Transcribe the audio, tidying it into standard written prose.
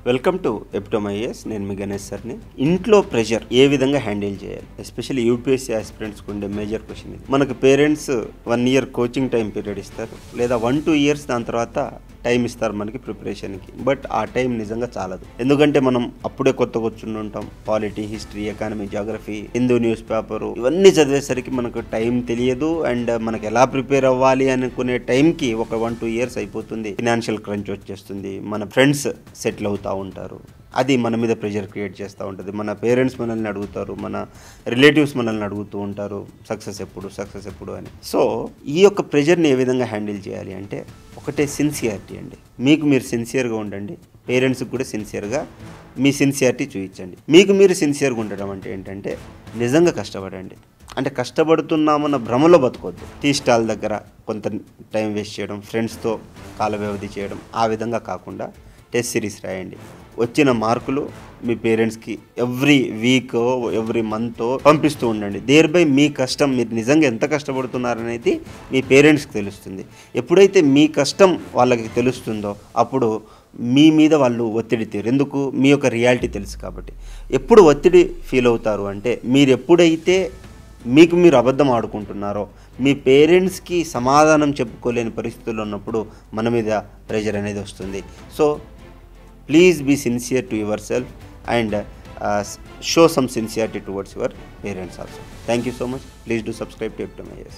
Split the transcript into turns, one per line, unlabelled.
Welcome to ఎప్టోమైఎస్. నేను మీ గణేష్ సార్ని. ఇంట్లో ప్రెషర్ ఏ విధంగా హ్యాండిల్ చేయాలి, ఎస్పెషల్లీ యూపీఎస్సీ ఆస్పిరెంట్స్కి ఉండే మేజర్ క్వశ్చన్ ఇది. మనకు parents 1 year coaching time period ఇస్తారు, లేదా 1-2 years దాని తర్వాత టైం ఇస్తారు మనకి ప్రిపరేషన్కి. బట్ ఆ టైం నిజంగా చాలదు. ఎందుకంటే మనం అప్పుడే కొత్తగా వచ్చి ఉంటాం. Polity, history, economy, geography, Hindu news paper ఇవన్నీ చదివేసరికి మనకు టైం తెలియదు. అండ్ మనకు ఎలా ప్రిపేర్ అవ్వాలి అనుకునే టైంకి ఒక 1-2 years అయిపోతుంది. ఫినాన్షియల్ క్రంచ్ వచ్చేస్తుంది. మన ఫ్రెండ్స్ సెటిల్ అవుతూ ఉంటారు. అది మన మీద ప్రెషర్ క్రియేట్ చేస్తూ ఉంటుంది. మన పేరెంట్స్ మనల్ని అడుగుతారు, మన రిలేటివ్స్ మనల్ని అడుగుతూ ఉంటారు, సక్సెస్ ఎప్పుడు అని. సో ఈ యొక్క ప్రెషర్ని ఏ విధంగా హ్యాండిల్ చేయాలి అంటే ఒకటే సిన్సియారిటీ అండి. మీకు మీరు సిన్సియర్గా ఉండండి. పేరెంట్స్కి కూడా సిన్సియర్గా మీ సిన్సియారిటీ చూపించండి. మీకు మీరు సిన్సియర్గా ఉండడం అంటే ఏంటంటే నిజంగా కష్టపడండి. అంటే కష్టపడుతున్నామన్న భ్రమలో బతకొద్దు. టీ స్టాల్ దగ్గర కొంత టైం వేస్ట్ చేయడం, ఫ్రెండ్స్తో కాల వ్యవధి చేయడం, ఆ విధంగా కాకుండా టెస్ట్ సిరీస్ రాయండి. వచ్చిన మార్కులు మీ పేరెంట్స్కి ఎవ్రీ వీక్, ఎవ్రీ మంత్ పంపిస్తూ ఉండండి. దేర్ బై మీ కష్టం, మీరు నిజంగా ఎంత కష్టపడుతున్నారనేది మీ పేరెంట్స్కి తెలుస్తుంది. ఎప్పుడైతే మీ కష్టం వాళ్ళకి తెలుస్తుందో అప్పుడు మీ మీద వాళ్ళు ఒత్తిడి తీరు. ఎందుకు? మీ యొక్క రియాలిటీ తెలుసు కాబట్టి. ఎప్పుడు ఒత్తిడి ఫీల్ అవుతారు అంటే మీరు ఎప్పుడైతే మీకు మీరు అబద్ధం ఆడుకుంటున్నారో, మీ పేరెంట్స్కి సమాధానం చెప్పుకోలేని పరిస్థితుల్లో ఉన్నప్పుడు మన మీద ప్రెషర్ అనేది వస్తుంది. So please be sincere to yourself and show some sincerity towards your parents also. Thank you so much. Please do subscribe to Eptomayes.